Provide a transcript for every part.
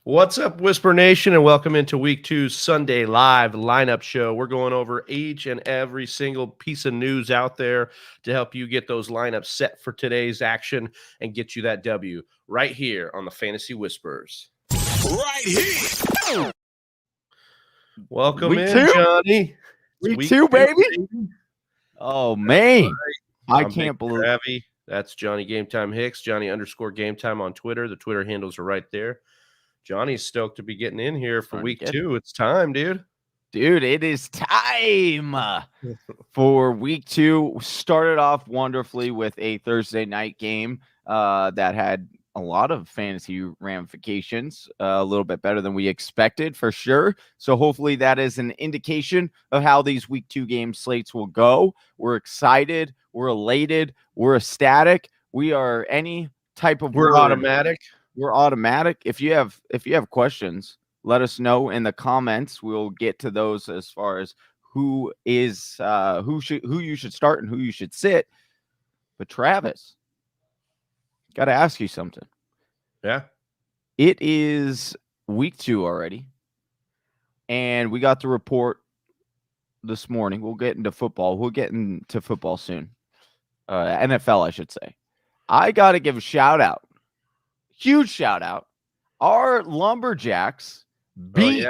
What's up, Whisper Nation, and welcome into week 2's Sunday live lineup show. We're going over each and every single piece of news out there to help you get those lineups set for today's action and get you that W right here on the Fantasy Whispers. Right here. Welcome Week in, 2? Johnny. It's Week 2, baby. Oh, man. I I'm can't Big believe Travie. That's Johnny Game Time Hicks, Johnny_Game Time on Twitter. The Twitter handles are right there. Johnny's stoked to be getting in here for week 2. It's time, dude. Dude, it is time for week 2. Started off wonderfully with a Thursday night game that had a lot of fantasy ramifications, a little bit better than we expected for sure. So hopefully that is an indication of how these week 2 game slates will go. We're excited. We're elated. We're ecstatic. We are any type of We're word. automatic. We're automatic. If you have questions, let us know in the comments. We'll get to those as far as who you should start and who you should sit. But Travis, got to ask you something. Yeah. It is week 2 already, and we got the report this morning. We'll get into football. We'll get into football soon. NFL, I should say. I got to give a shout out. Huge shout out. Our Lumberjacks beat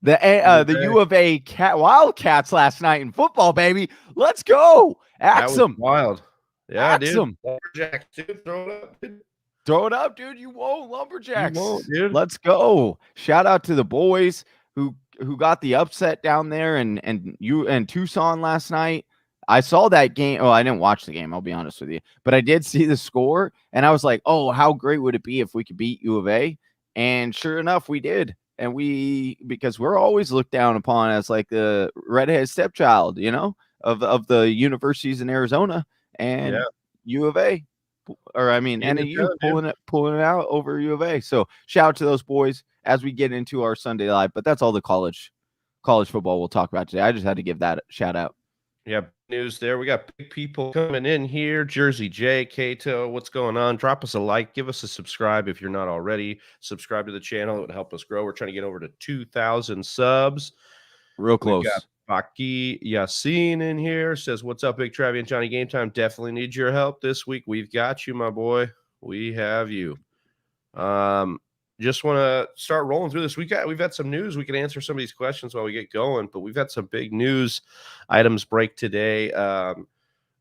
the U of A Wildcats last night in football, baby. Let's go. Axe them. Wild. Yeah, Axe dude. them. Lumberjacks, dude. Throw it up, dude. Throw it up, dude. You won't, Lumberjacks. You won't, dude. Let's go. Shout out to the boys who got the upset down there and Tucson last night. I saw that game. Oh, I didn't watch the game, I'll be honest with you. But I did see the score, and I was like, oh, how great would it be if we could beat U of A? And sure enough, we did. And because we're always looked down upon as like the redhead stepchild, of the universities in Arizona. And U of A, or I mean, NAU pulling it out over U of A. So shout out to those boys as we get into our Sunday live. But that's all the college football we'll talk about today. I just had to give that a shout out. Yeah, news there. We got big people coming in here. Jersey J, Cato, what's going on? Drop us a like. Give us a subscribe if you're not already. Subscribe to the channel. It would help us grow. We're trying to get over to 2,000 subs. Real close. We got Baki Yassine in here. Says, what's up, Big Travie and Johnny Game Time? Definitely need your help this week. We've got you, my boy. We have you. Just want to start rolling through this. We've had some news. We can answer some of these questions while we get going, but we've had some big news items break today.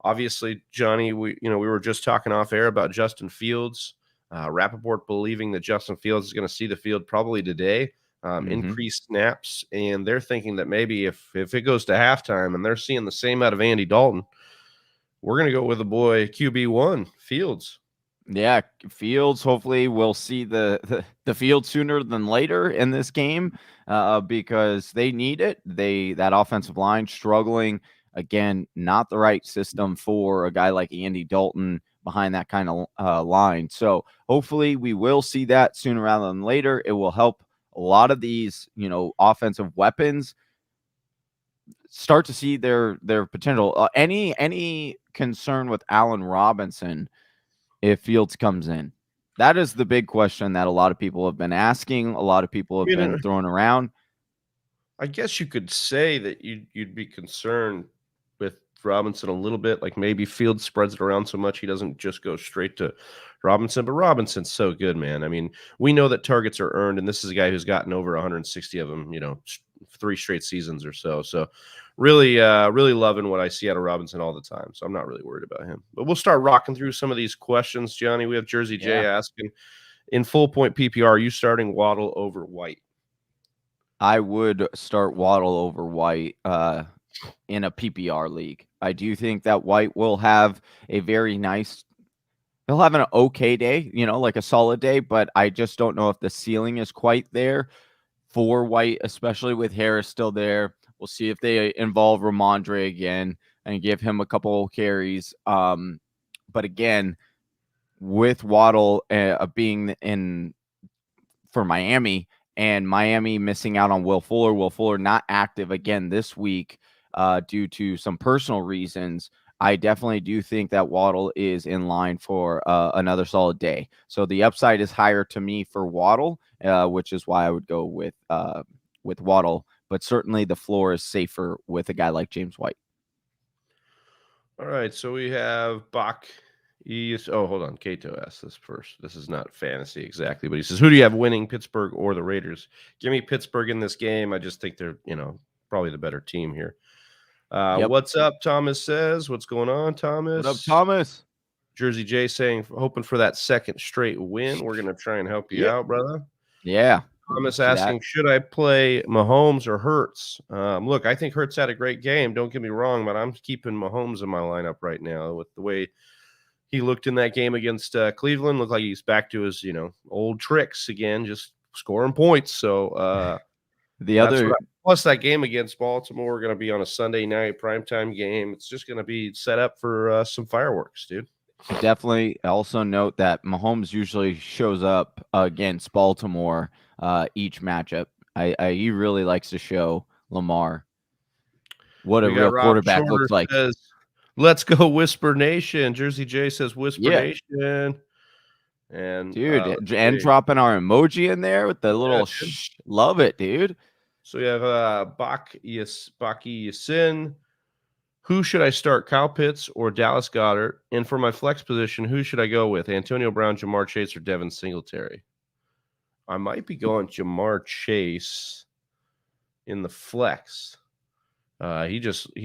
Obviously, Johnny, we were just talking off air about Justin Fields. Rappaport believing that Justin Fields is going to see the field probably today. Increased snaps, and they're thinking that maybe if it goes to halftime and they're seeing the same out of Andy Dalton, we're going to go with the boy QB1 Fields. Yeah, Fields. Hopefully, we'll see the field sooner than later in this game because they need it. That offensive line struggling again. Not the right system for a guy like Andy Dalton behind that kind of line. So hopefully, we will see that sooner rather than later. It will help a lot of these offensive weapons start to see their potential. Any concern with Allen Robinson if Fields comes in? That is the big question that a lot of people have been asking. A lot of people have been throwing around. I guess you could say that you'd be concerned with Robinson a little bit. Like maybe Fields spreads it around so much he doesn't just go straight to Robinson. But Robinson's so good, man. I mean, we know that targets are earned, and this is a guy who's gotten over 160 of them, 3 straight seasons or so. So really loving what I see out of Robinson all the time. So I'm not really worried about him. But we'll start rocking through some of these questions, Johnny. We have Jersey J asking, in full point PPR, are you starting Waddle over White? I would start Waddle over White in a PPR league. I do think that White will have a very nice – he'll have an okay day, like a solid day, but I just don't know if the ceiling is quite there for White, especially with Harris still there. We'll see if they involve Ramondre again and give him a couple carries. But again, with Waddle being in for Miami and Miami missing out on Will Fuller not active again this week due to some personal reasons, I definitely do think that Waddle is in line for another solid day. So the upside is higher to me for Waddle, which is why I would go with Waddle. But certainly the floor is safer with a guy like James White. All right, so we have Bach. Hold on. Cato asked this first. This is not fantasy exactly, but he says, who do you have winning, Pittsburgh or the Raiders? Give me Pittsburgh in this game. I just think they're, probably the better team here. Yep. What's up, Thomas says? What's going on, Thomas? What up, Thomas? Jersey J saying, hoping for that second straight win. We're going to try and help you out, brother. Yeah. Thomas asking, should I play Mahomes or Hurts? Look, I think Hurts had a great game. Don't get me wrong, but I'm keeping Mahomes in my lineup right now with the way he looked in that game against Cleveland. Looked like he's back to his, old tricks again, just scoring points. So plus that game against Baltimore going to be on a Sunday night primetime game. It's just going to be set up for some fireworks, dude. Definitely also note that Mahomes usually shows up against Baltimore each matchup. He really likes to show Lamar what a real quarterback looks like. Says, let's go Whisper Nation. Jersey J says Whisper Nation. And dude, and dropping our emoji in there with the little love it, dude. So we have Baki Yasin. Who should I start, Kyle Pitts or Dallas Goedert? And for my flex position, who should I go with? Antonio Brown, Jamar Chase, or Devin Singletary? I might be going Jamar Chase in the flex. He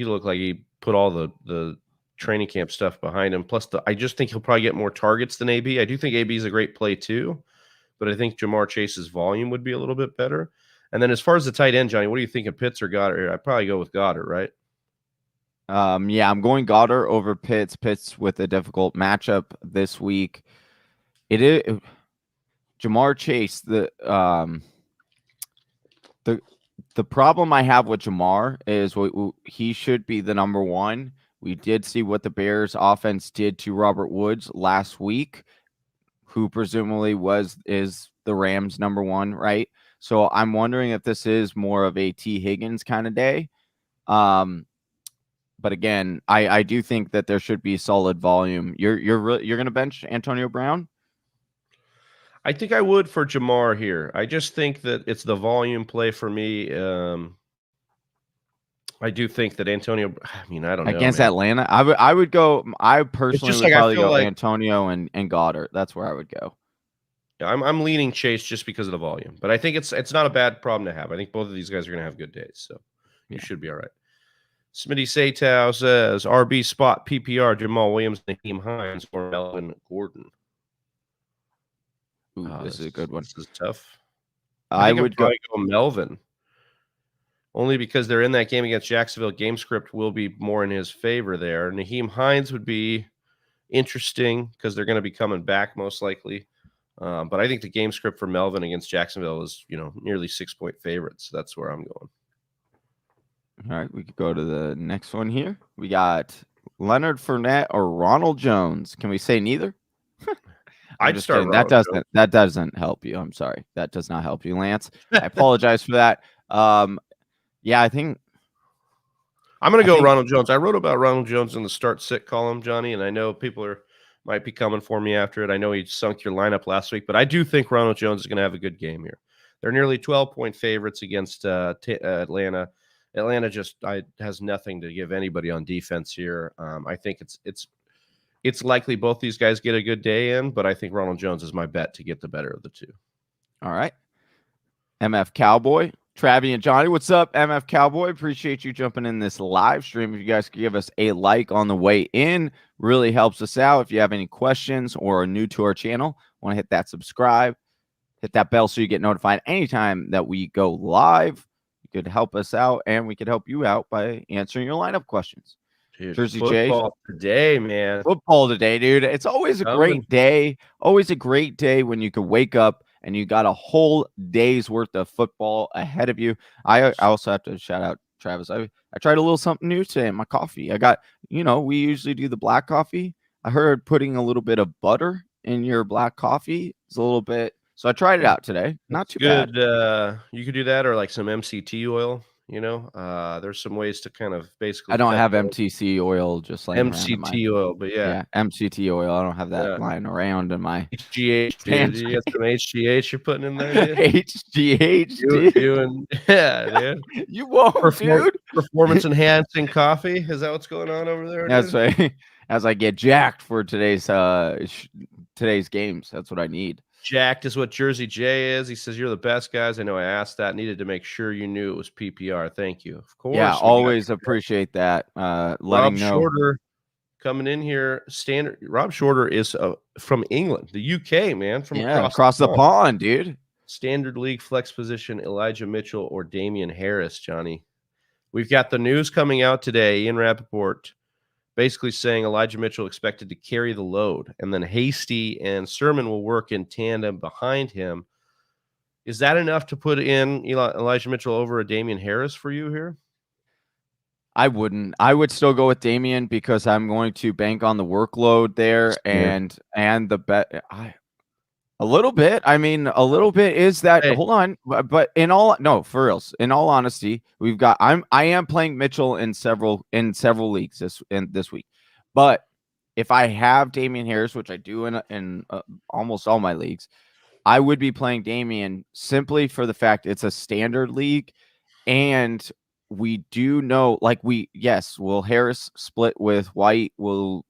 looked like he put all the training camp stuff behind him. Plus, I just think he'll probably get more targets than AB. I do think AB is a great play too, but I think Jamar Chase's volume would be a little bit better. And then as far as the tight end, Johnny, what do you think of Pitts or Goddard? I'd probably go with Goddard, right? Yeah, I'm going Goddard over Pitts. Pitts with a difficult matchup this week. It is Jamar Chase. The problem I have with Jamar is he should be the number one. We did see what the Bears offense did to Robert Woods last week, who presumably is the Rams number one, right? So I'm wondering if this is more of a T. Higgins kind of day. But again, I do think that there should be solid volume. You're going to bench Antonio Brown? I think I would for Jamar here. I just think that it's the volume play for me. I do think that Antonio. I mean, I don't know against Atlanta. I would go. I personally would probably go Antonio and Goddard. That's where I would go. Yeah, I'm leaning Chase just because of the volume, but I think it's not a bad problem to have. I think both of these guys are going to have good days, so you should be all right. Smitty Satow says RB spot PPR Jamal Williams, Naheem Hines, or Melvin Gordon. Ooh, this is a good one. This is tough. I would probably go Melvin. Only because they're in that game against Jacksonville. Game script will be more in his favor there. Naheem Hines would be interesting because they're going to be coming back most likely. But I think the game script for Melvin against Jacksonville is, nearly 6-point favorites. So that's where I'm going. All right, we could go to the next one here. We got Leonard Fournette or Ronald Jones. Can we say neither? I'd start. That doesn't help you. I'm sorry. That does not help you, Lance. I apologize for that. Yeah, I think I'm going to go Ronald Jones. I wrote about Ronald Jones in the start sit column, Johnny, and I know people might be coming for me after it. I know he sunk your lineup last week, but I do think Ronald Jones is going to have a good game here. They're nearly 12-point favorites against Atlanta. Atlanta just has nothing to give anybody on defense here. I think it's likely both these guys get a good day in, but I think Ronald Jones is my bet to get the better of the two. All right. MF Cowboy, Travi and Johnny. What's up, MF Cowboy? Appreciate you jumping in this live stream. If you guys could give us a like on the way in, really helps us out. If you have any questions or are new to our channel, want to hit that subscribe, hit that bell so you get notified anytime that we go live. You could help us out, and we could help you out by answering your lineup questions. Dude, Jersey football today, man. Football today, dude. It's always a great day. Always a great day when you can wake up and you got a whole day's worth of football ahead of you. I also have to shout out Travis. I tried a little something new today in my coffee. I got, we usually do the black coffee. I heard putting a little bit of butter in your black coffee is a little bit. So I tried it out today. Not too bad. You could do that or like some MCT oil. There's some ways to kind of basically I don't cut have down MTC oil just laying around in my MCT oil, but yeah, MCT oil. I don't have that yeah. lying around in my HGH, dude. pantry. You got some HGH you're putting in there, dude? HGH, dude. You and yeah, dude. You won't, dude. Performance enhancing coffee. Is that what's going on over there, That's dude? right. As I get jacked for today's games, that's what I need. Jacked is what Jersey J is. He says, "You're the best, guys. I know I asked that. Needed to make sure you knew it was PPR. Thank you. Of course. Yeah, we got always you. appreciate that. Letting Rob know. Shorter coming in here. Standard. Rob Shorter is from England, the UK, man. From across the pond, dude. Standard League flex position, Elijah Mitchell or Damian Harris, Johnny. We've got the news coming out today. Ian Rappaport basically saying Elijah Mitchell expected to carry the load, and then Hasty and Sermon will work in tandem behind him. Is that enough to put in Elijah Mitchell over a Damian Harris for you here? I wouldn't. I would still go with Damian because I'm going to bank on the workload there and the bet. A little bit. I mean, a little bit is that. Hey. Hold on, but for reals. In all honesty, I am playing Mitchell in several leagues this week. But if I have Damian Harris, which I do in almost all my leagues, I would be playing Damian simply for the fact it's a standard league, and we do know, will Harris split with White? Will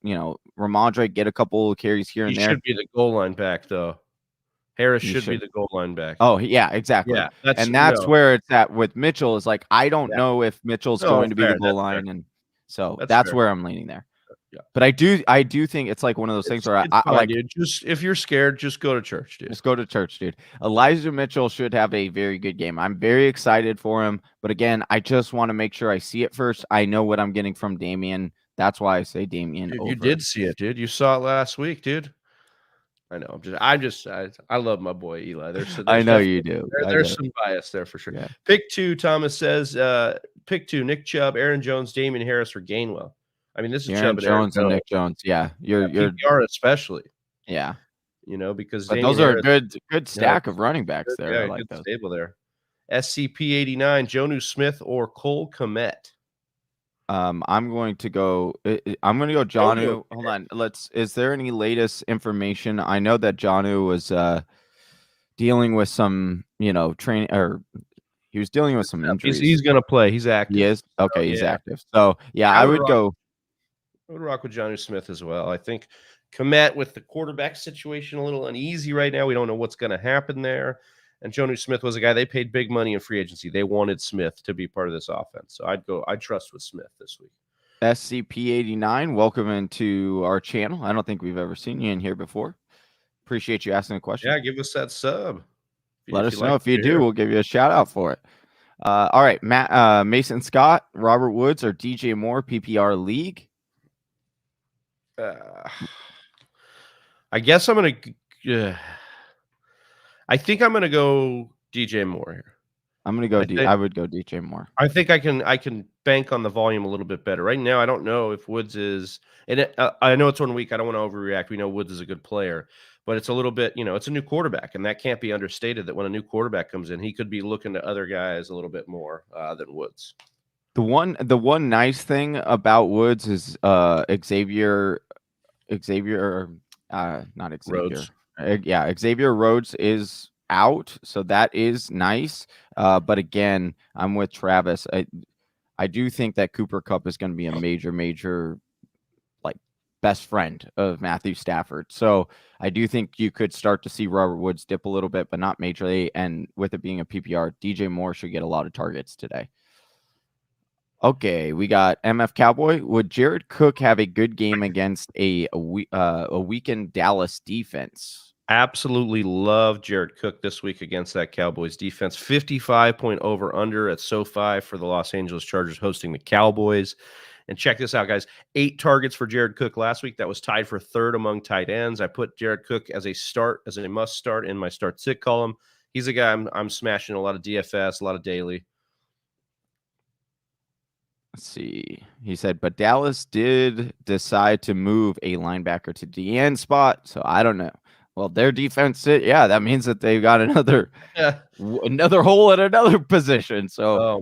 Ramondre get a couple of carries here and there? He should be the goal line back though. Harris should be the goal line back. Oh, yeah, exactly. Yeah, that's where it's at with Mitchell. Is like I don't know if Mitchell's going to be the goal line, and so that's where I'm leaning there. Yeah, but I do think it's like one of those things where I like, dude. Just if you're scared, just go to church, dude. Just go to church, dude. Elijah Mitchell should have a very good game. I'm very excited for him, but again, I just want to make sure I see it first. I know what I'm getting from Damian. That's why I say Damian. Dude, you did see it, dude. You saw it last week, dude. I know. I love my boy Eli. I know you do. There's some bias there for sure. Yeah. Pick two, Thomas says. Pick two: Nick Chubb, Aaron Jones, Damian Harris, or Gainwell. I mean, this is Aaron Chubb Jones and Nick Jones. Yeah, you're PPR especially. Yeah, because those are a good stack of running backs there. Yeah, I like good those. stable there. SCP-89, Jonnu Smith or Cole Kmet. I'm going to go Jonnu. Hold on. Is there any latest information? I know that Jonnu was dealing with some, training, or he was dealing with some injuries. He's going to play. He's active. He is? Okay, he's active. So, yeah, I would rock with Jonnu Smith as well. I think Kmet with the quarterback situation a little uneasy right now. We don't know what's going to happen there. And Jonnu Smith was a guy they paid big money in free agency. They wanted Smith to be part of this offense. So I'd trust with Smith this week. SCP-89, welcome into our channel. I don't think we've ever seen you in here before. Appreciate you asking a question. Yeah, give us that sub. Let us know if you do. We'll give you a shout out for it. All right, Mason Scott, Robert Woods, or DJ Moore, PPR league. I guess I'm going to. I think I'm going to go DJ Moore here. I'm going to go. I would go DJ Moore. I think I can bank on the volume a little bit better. Right now, I don't know if Woods is. And I know it's 1 week. I don't want to overreact. We know Woods is a good player, but it's a little bit. It's a new quarterback, and that can't be understated. That when a new quarterback comes in, he could be looking to other guys a little bit more than Woods. The one nice thing about Woods is Xavier, not Xavier. Rhodes. Xavier Rhodes is out, so that is nice. But again, I'm with Travis. I do think that Cooper Kupp is going to be a major like best friend of Matthew Stafford. So I do think you could start to see Robert Woods dip a little bit, but not majorly. And with it being a PPR, DJ Moore should get a lot of targets today. Okay, we got MF Cowboy. Would Jared Cook have a good game against a weakened Dallas defense? Absolutely love Jared Cook this week against that Cowboys defense. 55-point over-under at SoFi for the Los Angeles Chargers hosting the Cowboys. And check this out, guys. 8 targets for Jared Cook last week. That was tied for third among tight ends. I put Jared Cook as a must start in my start sit column. He's a guy I'm smashing a lot of DFS, a lot of daily. Let's see. He said, but Dallas did decide to move a linebacker to the end spot, so I don't know. Well, their defense, that means that they've got another hole at another position. So,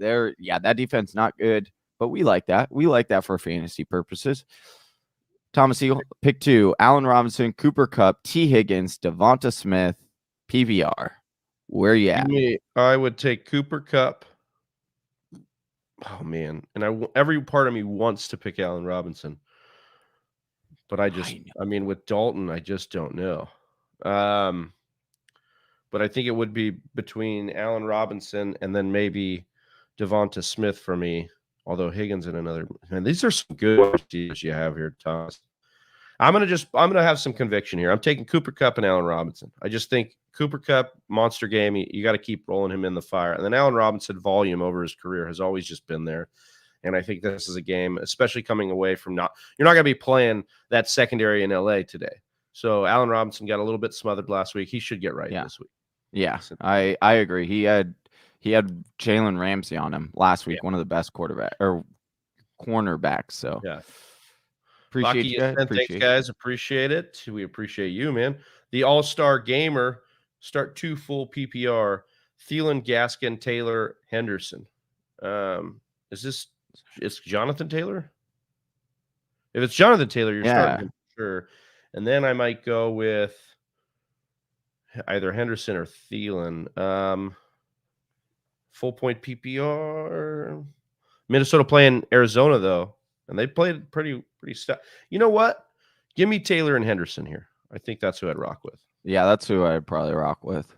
that defense not good, but we like that. We like that for fantasy purposes. Thomas Eagle, pick 2, Allen Robinson, Cooper Kupp, T. Higgins, Devonta Smith, PVR. Where you at? I would take Cooper Kupp. Oh man, and every part of me wants to pick Allen Robinson, but I mean, with Dalton, I just don't know. But I think it would be between Allen Robinson and then maybe Devonta Smith for me. Although Higgins in another, man, these are some good receivers you have here, Thomas. I'm gonna have some conviction here. I'm taking Cooper Kupp and Allen Robinson. I just think Cooper Kupp, monster game. You got to keep rolling him in the fire. And then Allen Robinson, volume over his career has always just been there. And I think this is a game, especially coming away from you're not going to be playing that secondary in LA today. So Allen Robinson got a little bit smothered last week. He should get right this week. Yeah, I agree. He had Jalen Ramsey on him last week, one of the best cornerbacks. So yeah. Appreciate you guys. Thanks, guys. Appreciate it. We appreciate you, man. The All-Star Gamer, start 2 full PPR. Thielen, Gaskin, Taylor, Henderson. It's Jonathan Taylor? If it's Jonathan Taylor, you're starting him for sure. And then I might go with either Henderson or Thielen. Full point PPR. Minnesota playing Arizona, though. And they played pretty stuff. You know what? Give me Taylor and Henderson here. I think that's who I'd rock with. Yeah, that's who I'd probably rock with.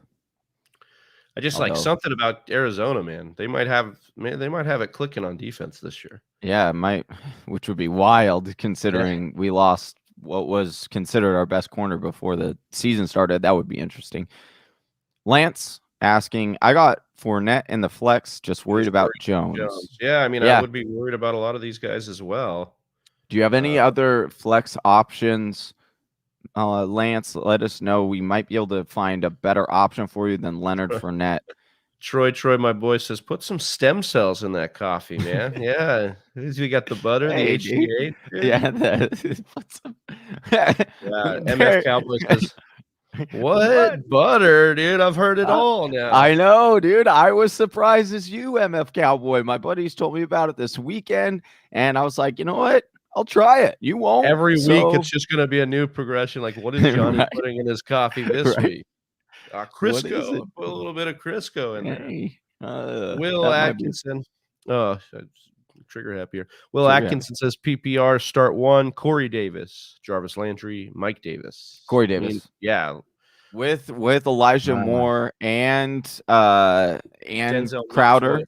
I just like something about Arizona, man. They might have it clicking on defense this year. Yeah, it might, which would be wild considering we lost what was considered our best corner before the season started. That would be interesting. Lance asking, I got Fournette in the flex, just worried about Jones. Yeah, I mean, I would be worried about a lot of these guys as well. Do you have any other flex options? Lance, let us know. We might be able to find a better option for you than Leonard Fournette. Troy, my boy, says, put some stem cells in that coffee, man. Yeah. We got the butter, the HGH. Yeah. MF Cowboy says, what butter, dude? I've heard it all now. I know, dude. I was surprised as you, MF Cowboy. My buddies told me about it this weekend, and I was like, you know what? I'll try it. You won't. Every week, it's just going to be a new progression. Like, what is Johnny putting in his coffee this week? Crisco. Put a little bit of Crisco in there. Will Atkinson. Oh, trigger happy here. Will Atkinson says PPR start 1. Corey Davis, Jarvis Landry, Mike Davis. Corey Davis. With Elijah Moore and Denzel Crowder. Mims.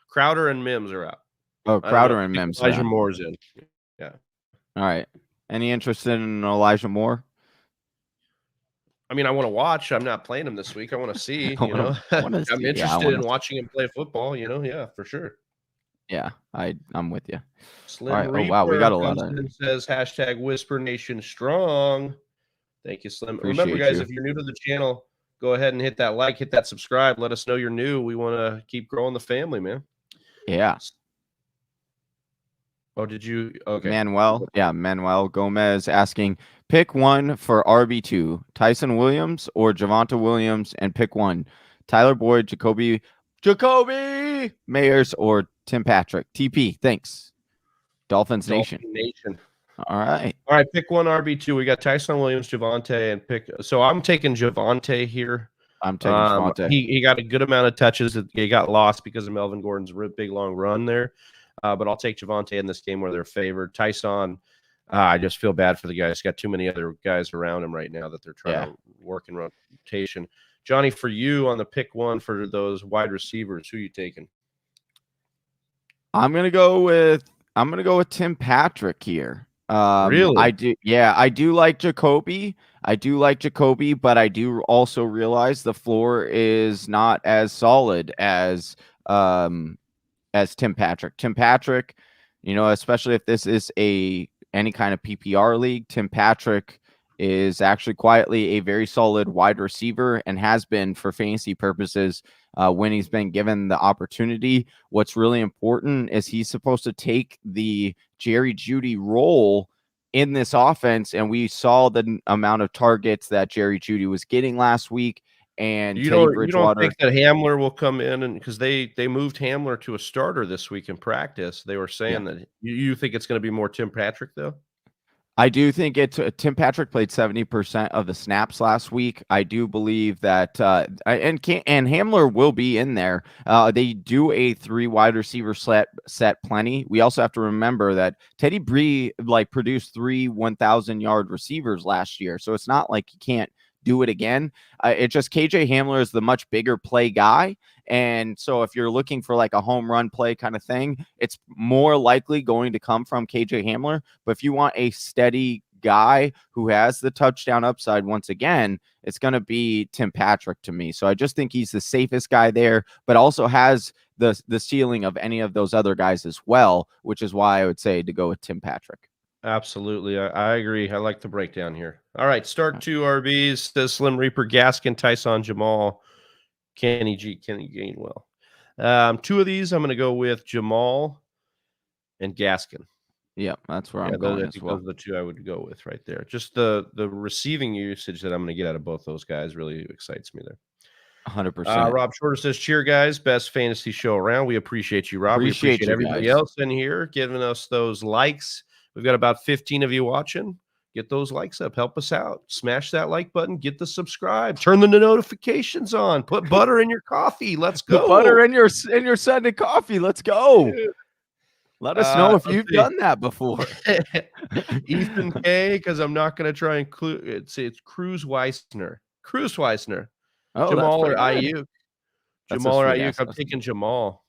Crowder and Mims are out. Oh, Crowder and Mims. Elijah Moore's in. Yeah. All right. Any interest in Elijah Moore? I mean, I want to watch. I'm not playing him this week. I want to see. I'm interested in watching him play football. Yeah, for sure. Yeah, I'm with you. Slim Reaper wow, we got a lot of. Says hashtag Whisper Nation Strong. Thank you, Slim. Remember, guys, if you're new to the channel, go ahead and hit that like, hit that subscribe. Let us know you're new. We want to keep growing the family, man. Yeah. Oh, did you? Okay. Manuel Gomez asking, pick one for RB2, Tyson Williams or Javonte Williams, and pick one, Tyler Boyd, Jacoby Meyers, or Tim Patrick. TP, thanks. Dolphins Nation. All right, pick one RB2. We got Tyson Williams, Javonte, and pick. So I'm taking Javonte here. I'm taking Javonte. He got a good amount of touches. He got lost because of Melvin Gordon's big long run there. But I'll take Javonte in this game where they're favored. Tyson, I just feel bad for the guy. He's got too many other guys around him right now that they're trying to work in rotation. Johnny, for you on the pick one for those wide receivers, who are you taking? I'm gonna go with Tim Patrick here. Really? I do. Yeah, I do like Jacoby. But I do also realize the floor is not as solid as Tim Patrick. Tim Patrick, especially if this is any kind of PPR league, Tim Patrick is actually quietly a very solid wide receiver and has been for fantasy purposes when he's been given the opportunity. What's really important is he's supposed to take the Jerry Jeudy role in this offense, and we saw the amount of targets that Jerry Jeudy was getting last week. and You Teddy don't Bridgewater. think that Hamler will come in, and because they moved Hamler to a starter this week in practice, they were Yeah. saying that you think it's going to be more Tim Patrick though? I do think Tim Patrick played 70% of the snaps last week. I do believe that and Hamler will be in there. They do a 3 wide receiver set plenty. We also have to remember that Teddy Bree produced 3 1,000-yard receivers last year, so it's not like he can't do it again. It just KJ Hamler is the much bigger play guy. And so if you're looking for like a home run play kind of thing, it's more likely going to come from KJ Hamler. But if you want a steady guy who has the touchdown upside, once again, it's going to be Tim Patrick to me. So I just think he's the safest guy there, but also has the ceiling of any of those other guys as well, which is why I would say to go with Tim Patrick. Absolutely. I agree. I like the breakdown here. All right. Start 2 RBs. Says Slim Reaper, Gaskin, Tyson, Jamal, Kenny Gainwell. 2 of these, I'm going to go with Jamal and Gaskin. Yeah, that's where I'm going as well. Those are the 2 I would go with right there. Just the receiving usage that I'm going to get out of both those guys really excites me there. 100%. Rob Shorter says, cheer, guys. Best fantasy show around. We appreciate you, Rob. We appreciate everybody else in here giving us those likes. We've got about 15 of you watching. Get those likes up. Help us out. Smash that like button. Get the subscribe. Turn the notifications on. Put butter in your coffee. Let's go. Put butter in your Sunday coffee. Let's go. Let us know if you've done that before. Ethan K, because I'm not going to try and include it's Cruz Weissner. Oh, Jamal or Ayuk. Jamal or Ayuk. I'm taking Jamal.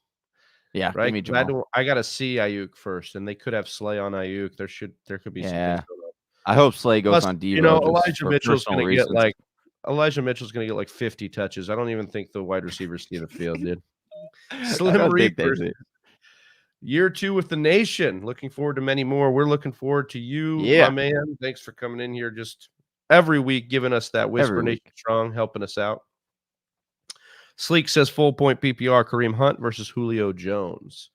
Yeah, right. Give me Jamal. I got to see Ayuk first, and they could have Slay on Ayuk. There could be some things going on. I hope Slay goes on Devo. Elijah Mitchell's going to get like 50 touches. I don't even think the wide receivers see the field, dude. Slim Reaper. Year 2 with the nation. Looking forward to many more. We're looking forward to you, my man. Thanks for coming in here just every week, giving us that Whisper Nation Strong, helping us out. Sleek says full point PPR, Kareem Hunt versus Julio Jones.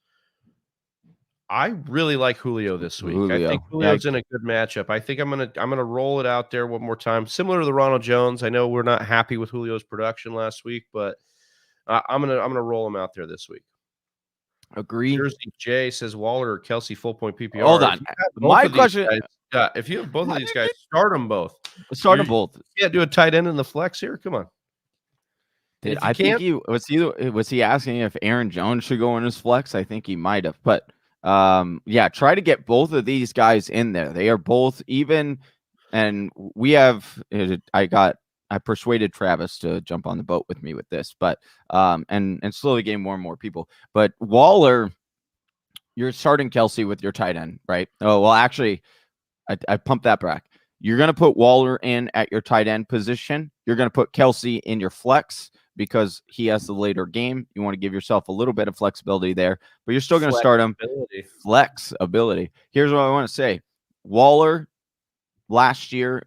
I really like Julio this week. I think Julio's in a good matchup. I think I'm gonna roll it out there one more time. Similar to the Ronald Jones. I know we're not happy with Julio's production last week, but I'm gonna roll him out there this week. Agree. Jersey J says Waller or Kelsey full point PPR. Hold on. My question. If you have both of these guys, start them both. Start them both. You can't do a tight end in the flex here. Come on. I think was he asking if Aaron Jones should go in his flex? I think he might have, but try to get both of these guys in there. They are both even, and I persuaded Travis to jump on the boat with me with this, but and slowly getting more and more people. But Waller, you're starting Kelsey with your tight end, right? Oh well, actually, I pumped that back. You're gonna put Waller in at your tight end position. You're gonna put Kelsey in your flex, because he has the later game. You want to give yourself a little bit of flexibility there, but you're still going to start him. Flexibility. Here's what I want to say. Waller last year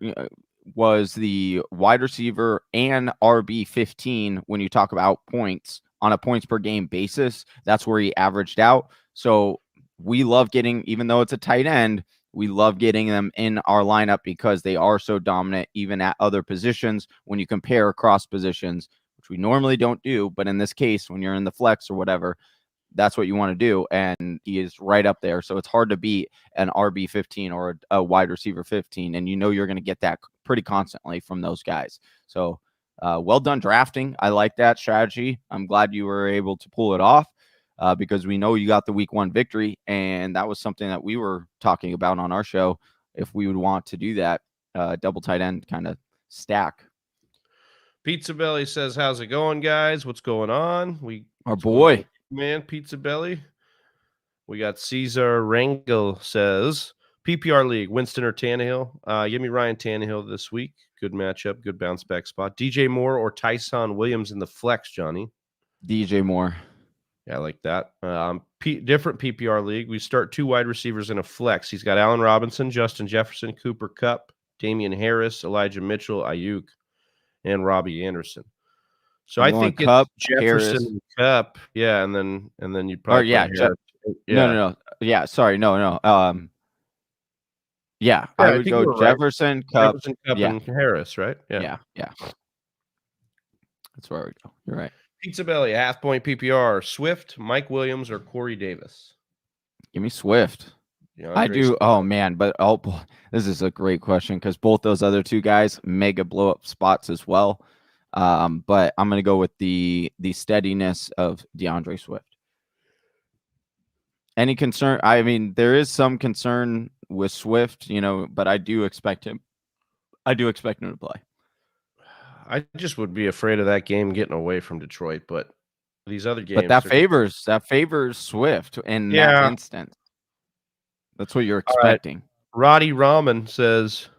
was the wide receiver and RB 15 when you talk about points on a points per game basis. That's where he averaged out. So we love getting, even though it's a tight end, we love getting them in our lineup because they are so dominant even at other positions when you compare across positions, which we normally don't do. But in this case, when you're in the flex or whatever, that's what you want to do. And he is right up there. So it's hard to beat an RB 15 or a wide receiver 15. And you're going to get that pretty constantly from those guys. So well done drafting. I like that strategy. I'm glad you were able to pull it off because we know you got the week 1 victory. And that was something that we were talking about on our show. If we would want to do that double tight end kind of stack. Pizza Belly says, how's it going, guys? What's going on? Our boy, man, Pizza Belly. We got Caesar Rangel says, PPR league, Winston or Tannehill? Give me Ryan Tannehill this week. Good matchup, good bounce back spot. DJ Moore or Tyson Williams in the flex, Johnny? DJ Moore. Yeah, I like that. Different PPR league. We start 2 wide receivers in a flex. He's got Allen Robinson, Justin Jefferson, Cooper Kupp, Damian Harris, Elijah Mitchell, Ayuk, and Robbie Anderson. So I think Kupp, it's Jefferson, Kupp, yeah, and then you'd probably No. Yeah, sorry, no. I would go Jefferson, Kupp, and Harris, right? Yeah. That's where we go. You're right. Pizza Belly, half point PPR. Swift, Mike Williams, or Corey Davis? Give me Swift. I DeAndre do. Swift. Oh man, but boy, this is a great question because both those other two guys mega blow up spots as well. But I'm gonna go with the steadiness of DeAndre Swift. Any concern? I mean, there is some concern with Swift, but I do expect him. I do expect him to play. I just would be afraid of that game getting away from Detroit, but these other games. But that favors Swift in that instance. That's what you're expecting. Roddy Ramen says.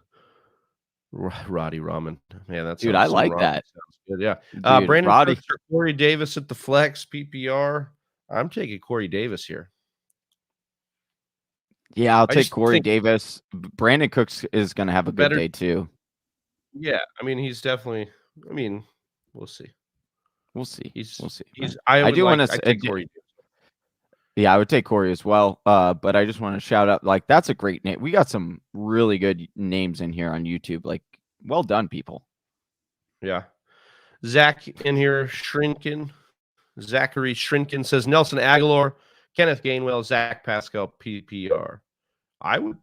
Roddy Ramen, man, that's dude. I like that. Sounds good. Yeah. Dude, Brandon Roddy. Cooks or Corey Davis at the flex PPR. I'm taking Corey Davis here. Yeah, I'll take Corey Davis. Brandon Cooks is going to have a good day too. Yeah, I mean, he's definitely. I mean, we'll see. We'll see. We'll see. I do want to take Corey. Yeah, I would take Corey as well. But I just want to shout out, like, that's a great name. We got some really good names in here on YouTube. Like, well done, people. Yeah. Zach in here, Zachary Shrinkin says Nelson Aguilar, Kenneth Gainwell, Zach Pascal, PPR. I would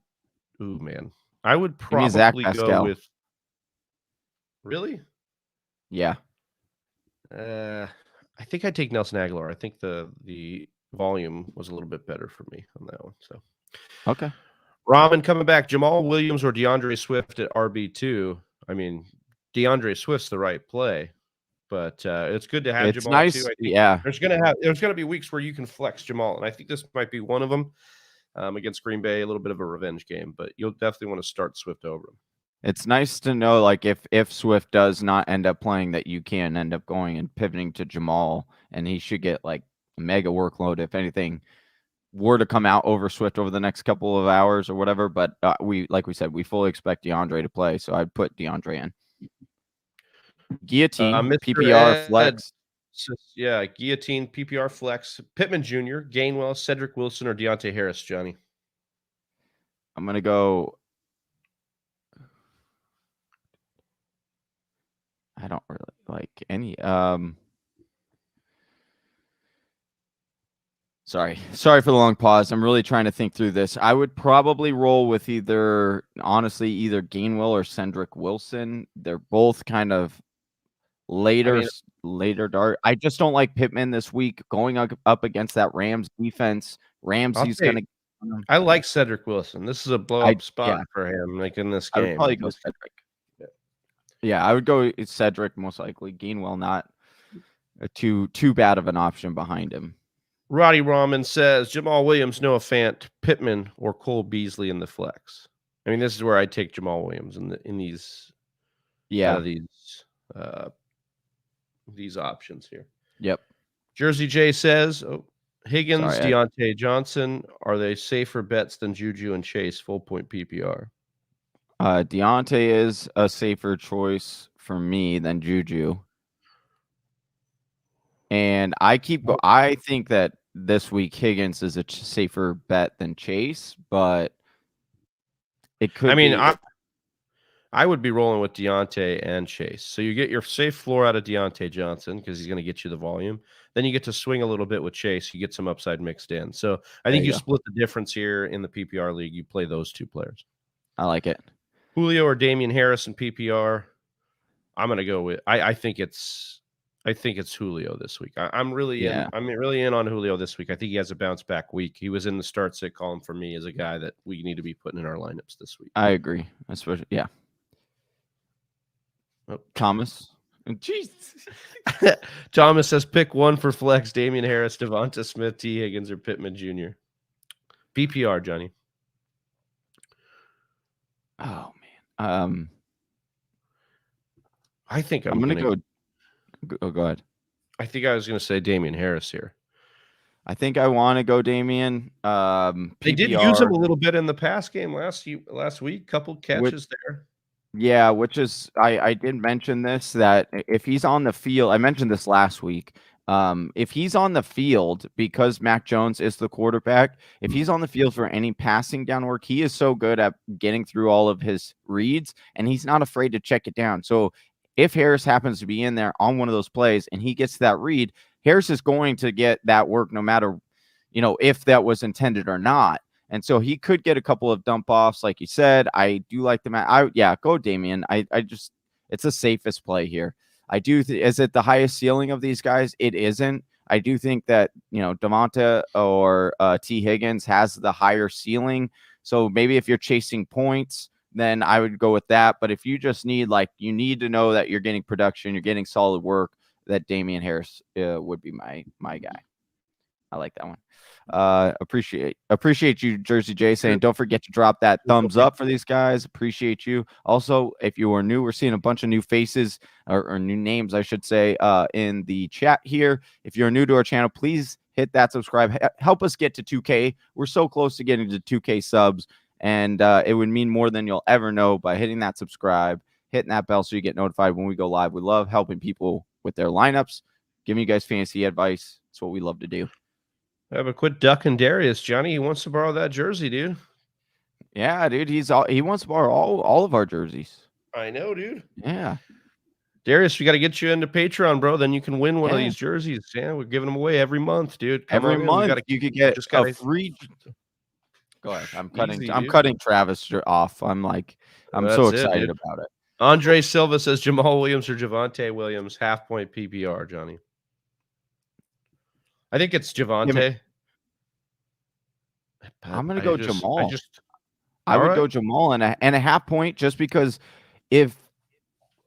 probably go with. Really? Yeah. I think I'd take Nelson Aguilar. I think the volume was a little bit better for me on that one. So, okay. Ramen coming back. Jamal Williams or DeAndre Swift at RB2. I mean, DeAndre Swift's the right play, but it's good to have Jamal nice. too. I think yeah. There's gonna be weeks where you can flex Jamal, and I think this might be one of them against Green Bay. A little bit of a revenge game, but you'll definitely want to start Swift over him. It's nice to know, like, if Swift does not end up playing, that you can end up going and pivoting to Jamal, and he should get like a mega workload if anything were to come out over Swift over the next couple of hours or whatever. But like we said, we fully expect DeAndre to play, so I'd put DeAndre in. Guillotine, PPR flex. Yeah, Guillotine, PPR flex. Pittman Jr., Gainwell, Cedric Wilson, or Deontay Harris, Johnny? I'm going to go. I don't really like any. Sorry for the long pause. I'm really trying to think through this. I would probably roll with either Gainwell or Cedric Wilson. They're both kind of later dart. I just don't like Pittman this week going up against that Rams defense. Ramsey's going to. I like Cedric Wilson. This is a blow up spot for him, like in this game. I would probably go Cedric. Yeah, I would go Cedric most likely. Gainwell not too bad of an option behind him. Roddy Ramen says Jamal Williams, Noah Fant, Pittman, or Cole Beasley in the flex. I mean, this is where I take Jamal Williams in these. Yeah, these options here. Yep. Jersey J says Higgins, Deontay Johnson, are they safer bets than Juju and Chase? Full point PPR. Deontay is a safer choice for me than Juju. And I think that this week Higgins is a safer bet than Chase, but it could. I mean, I would be rolling with Deontay and Chase. So you get your safe floor out of Deontay Johnson because he's going to get you the volume. Then you get to swing a little bit with Chase. You get some upside mixed in. So I think you split the difference here in the PPR league. You play those two players. I like it. Julio or Damian Harris in PPR. I'm going to go with. I think it's Julio this week. I'm really in on Julio this week. I think he has a bounce back week. He was in the start sit column for me as a guy that we need to be putting in our lineups this week. I agree. Especially, yeah. Oh. Thomas. Jeez. Thomas says pick one for flex: Damian Harris, Devonta Smith, T. Higgins, or Pittman Jr. PPR, Johnny. Oh man. I think I'm gonna go. Oh, go ahead. I think I was going to say Damian Harris here. I think I want to go Damian. They did use him a little bit in the pass game last week. Couple catches there. Yeah, which is I did mention this, that if he's on the field, I mentioned this last week. If he's on the field, because Mac Jones is the quarterback, if he's on the field for any passing down work, he is so good at getting through all of his reads, and he's not afraid to check it down. So if Harris happens to be in there on one of those plays and he gets that read, Harris is going to get that work no matter, if that was intended or not. And so he could get a couple of dump offs, like you said. I do like the match. Yeah, go Damian. I just, it's the safest play here. I do. Is it the highest ceiling of these guys? It isn't. I do think that, Devonta or T. Higgins has the higher ceiling. So maybe if you're chasing points, then I would go with that. But if you just need, you need to know that you're getting production, you're getting solid work, that Damian Harris would be my guy. I like that one. Appreciate you, Jersey J, saying don't forget to drop that thumbs up for these guys. Appreciate you. Also, if you are new, we're seeing a bunch of new faces or new names, I should say, in the chat here. If you're new to our channel, please hit that subscribe. Help us get to 2K. We're so close to getting to 2K subs, and it would mean more than you'll ever know by hitting that subscribe, hitting that bell so you get notified when we go live. We love helping people with their lineups, giving you guys fantasy advice. It's what we love to do. But quit ducking Darius. Johnny, he wants to borrow that jersey, dude. Yeah, dude. He wants to borrow all of our jerseys. I know, dude. Yeah. Darius, we got to get you into Patreon, bro. Then you can win one of these jerseys. Yeah, we're giving them away every month, dude. Every month you could get a free. Go ahead. I'm cutting Travis off. I'm so excited about it. Andre Silva says Jamal Williams or Javonte Williams, half point PPR, Johnny. I think it's Javonte. I'm going to go Jamal. I would go Jamal and a half point, just because if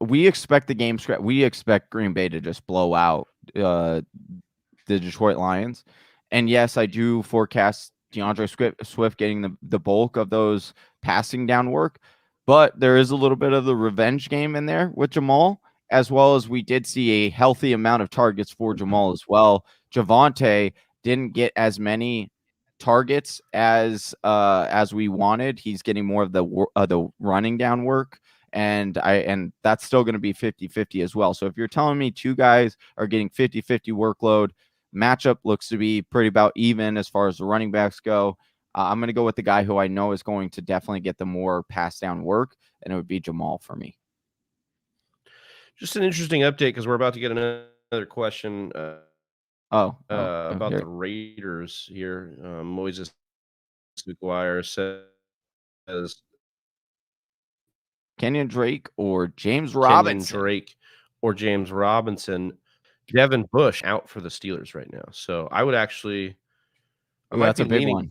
we expect the game script, we expect Green Bay to just blow out the Detroit Lions. And yes, I do forecast DeAndre Swift getting the bulk of those passing down work, but there is a little bit of the revenge game in there with Jamal, as well as we did see a healthy amount of targets for Jamal as well. Javonte didn't get as many targets as we wanted. He's getting more of the running down work, and that's still going to be 50-50 as well. So if you're telling me two guys are getting 50-50 workload, matchup looks to be pretty about even as far as the running backs go. I'm going to go with the guy who I know is going to definitely get the more pass down work, and it would be Jamal for me. Just an interesting update, because we're about to get another question about the Raiders here. Moises McGuire says Kenyon Drake or James Robinson. Devin Bush out for the Steelers right now. So I would actually that's a big one.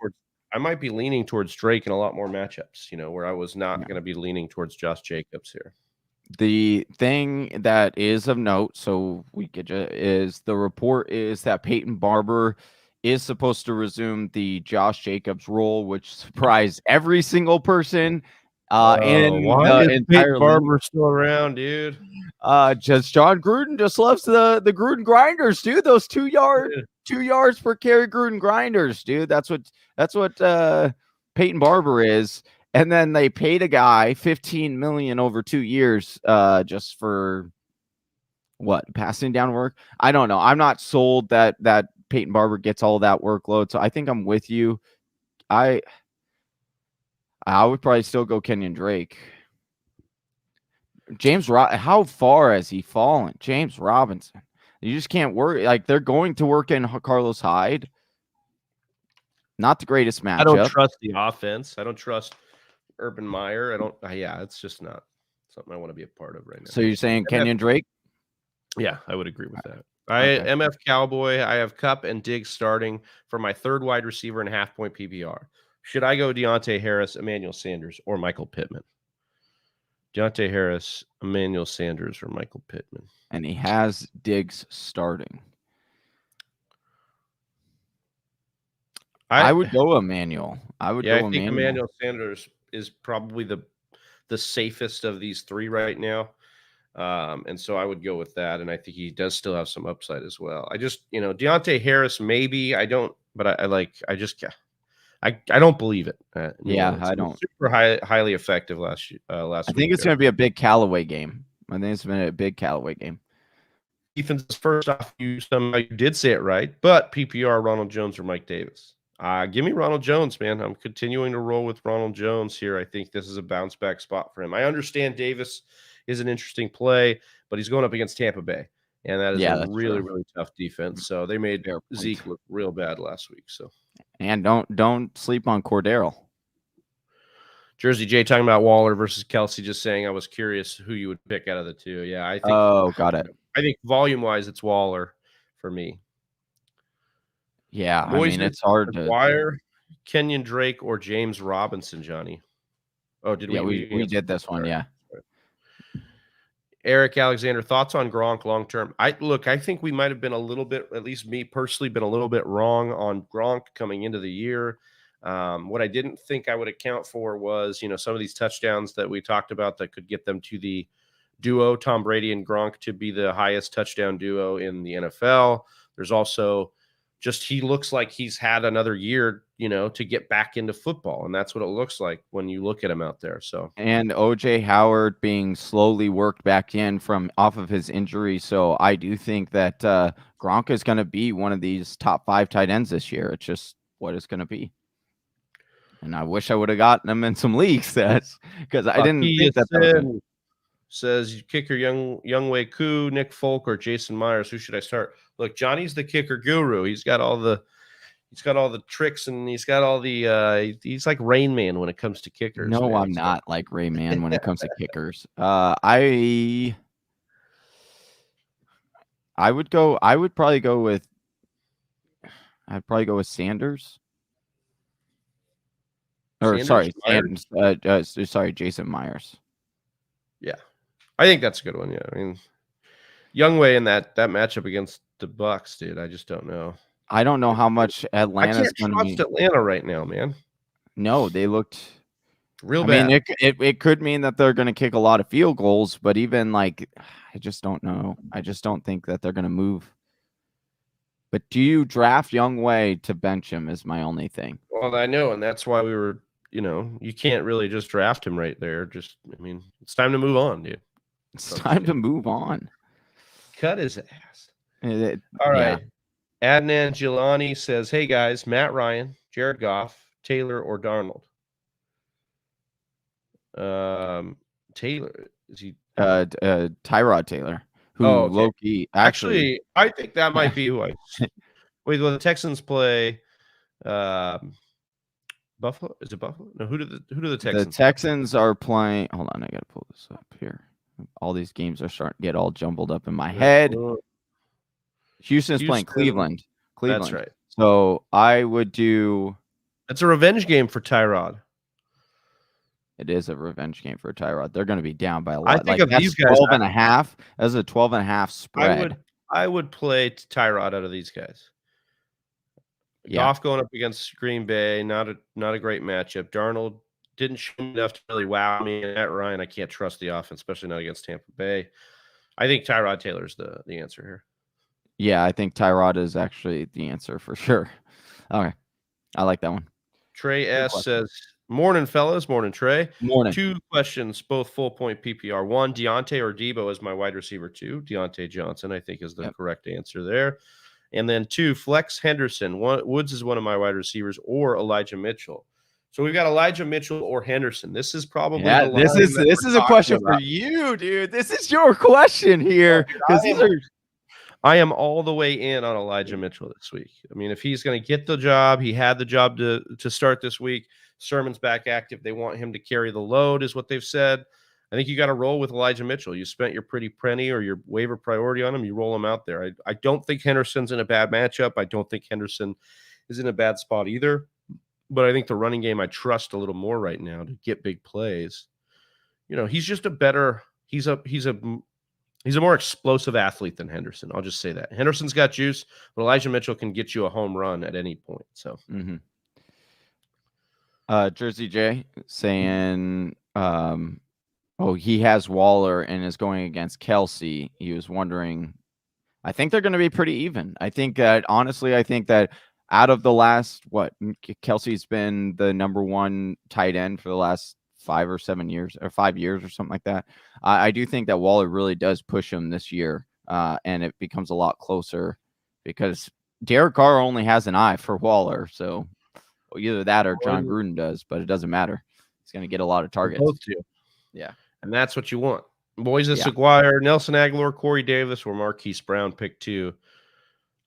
I might be leaning towards Drake in a lot more matchups, where I was not going to be leaning towards Josh Jacobs here. The thing that is of note, so is the report is that Peyton Barber is supposed to resume the Josh Jacobs role, which surprised every single person why is Peyton Barber still around, dude? Just John Gruden just loves the Gruden grinders, dude. Those 2 yards per carry Gruden grinders, dude. That's what Peyton Barber is. And then they paid a guy $15 million over 2 years just for passing down work. I don't know. I'm not sold that Peyton Barber gets all that workload. So I think I'm with you. I would probably still go Kenyon Drake. How far has he fallen? James Robinson. You just can't work. They're going to work in Carlos Hyde. Not the greatest matchup. I don't trust the offense. I don't trust Urban Meyer. It's just not something I want to be a part of right now. So you're saying Kenyon Drake? Yeah, I would agree with that. MF Cowboy, I have Kupp and Diggs starting for my third wide receiver and half point PPR. Should I go Deontay Harris, Emmanuel Sanders, or Michael Pittman? Deontay Harris, Emmanuel Sanders, or Michael Pittman. And he has Diggs starting. I would go Emmanuel. I think Emmanuel Sanders is probably the safest of these three right now. And so I would go with that. And I think he does still have some upside as well. I just, Deontay Harris, maybe I don't, but I don't believe it. I don't. Super highly effective last week. I think it's going to be a big Callaway game. I think it's been a big Callaway game. Ethan's first off, you did say it right, but PPR, Ronald Jones or Mike Davis. Give me Ronald Jones, man. I'm continuing to roll with Ronald Jones here. I think this is a bounce back spot for him. I understand Davis is an interesting play, but he's going up against Tampa Bay, and that is Yeah, a that's really, true. really tough defense. So they made Fair point. Zeke look real bad last week. So, and don't sleep on Cordero. Jersey J talking about Waller versus Kelsey, just saying I was curious who you would pick out of the two. Yeah, I think. Oh, got it. I think volume wise, it's Waller for me. Yeah, I Boys, mean it's hard to. McGuire, Kenyon Drake, or James Robinson, Johnny. Oh, did Yeah, we we did this one. Yeah. Eric Alexander, thoughts on Gronk long term? I think we might have been a little bit, at least me personally, been a little bit wrong on Gronk coming into the year. What I didn't think I would account for was, some of these touchdowns that we talked about that could get them to the duo, Tom Brady and Gronk, to be the highest touchdown duo in the NFL. There's also just he looks like he's had another year, to get back into football. And that's what it looks like when you look at him out there. So, and OJ Howard being slowly worked back in from off of his injury. So I do think that Gronk is going to be one of these top 5 tight ends this year. It's just what it's going to be. And I wish I would have gotten him in some leagues. That's because I didn't think that. Says kicker Younghoe Koo, Nick Folk, or Jason Myers. Who should I start? Look, Johnny's the kicker guru. He's got all the tricks, and he's got all the he's like Rain Man when it comes to kickers. No, man. I'm not like Rain Man when it comes to kickers. I would probably go with Sanders. Or Sanders, sorry, Jason Myers. Yeah. I think that's a good one. Yeah. I mean, Younghoe in that matchup against the Bucks, dude. I just don't know. I don't know how much Atlanta's going to be. Atlanta right now, man. No, they looked real bad. I mean, it could mean that they're going to kick a lot of field goals, but even like, I just don't know. I just don't think that they're going to move. But do you draft Younghoe to bench him is my only thing. Well, I know, and that's why we were, you can't really just draft him right there. It's time to move on, dude. It's time to move on. Cut his ass. All right. Yeah. Adnan Gilani says, hey, guys, Matt Ryan, Jared Goff, Taylor, or Darnold? Taylor. Is he? Tyrod Taylor, who low-key. Actually, I think that might be who I – wait, well, the Texans play Buffalo? Is it Buffalo? No, who do the Texans? The Texans are playing. Hold on, I gotta pull this up here. All these games are starting to get all jumbled up in my head. Houston's playing Cleveland. That's right. So I would do. It's a revenge game for Tyrod. It is a revenge game for Tyrod. They're going to be down by a lot. I think of these guys, 12.5. That's a 12.5 spread. I would play Tyrod out of these guys. Goff going up against Green Bay, not a great matchup. Darnold didn't show enough to really wow me. And Matt Ryan, I can't trust the offense, especially not against Tampa Bay. I think Tyrod Taylor's the answer here. Yeah, I think Tyrod is actually the answer for sure. Okay, I like that one. Trey S says, morning, fellas. Morning, Trey. Morning. 2 questions, both full-point PPR. 1, Deontay or Debo is my wide receiver 2. Deontay Johnson, I think, is the correct answer there. And then 2, Flex Henderson. Woods is one of my wide receivers, or Elijah Mitchell. So we've got Elijah Mitchell or Henderson. This is probably this is a question for you, dude. This is your question here, because these are. I am all the way in on Elijah Mitchell this week. I mean, if he's going to get the job, he had the job to start this week. Sermon's back active. They want him to carry the load, is what they've said. I think you got to roll with Elijah Mitchell. You spent your pretty penny or your waiver priority on him. You roll him out there. I don't think Henderson's in a bad matchup. I don't think Henderson is in a bad spot either. But I think the running game I trust a little more right now to get big plays. He's just a better. He's a more explosive athlete than Henderson. I'll just say that. Henderson's got juice, but Elijah Mitchell can get you a home run at any point. So, Jersey J saying, he has Waller and is going against Kelsey. He was wondering. I think they're going to be pretty even. I think that out of the last Kelsey's been the number 1 tight end for the last 5 or 7 years, or 5 years or something like that. I do think that Waller really does push him this year, and it becomes a lot closer because Derek Carr only has an eye for Waller. So either that or John Gruden does, but it doesn't matter. He's going to get a lot of targets. Both do. Yeah. And that's what you want. Moises Yeah. Aguirre, Nelson Aguilar, Corey Davis, or Marquise Brown pick 2.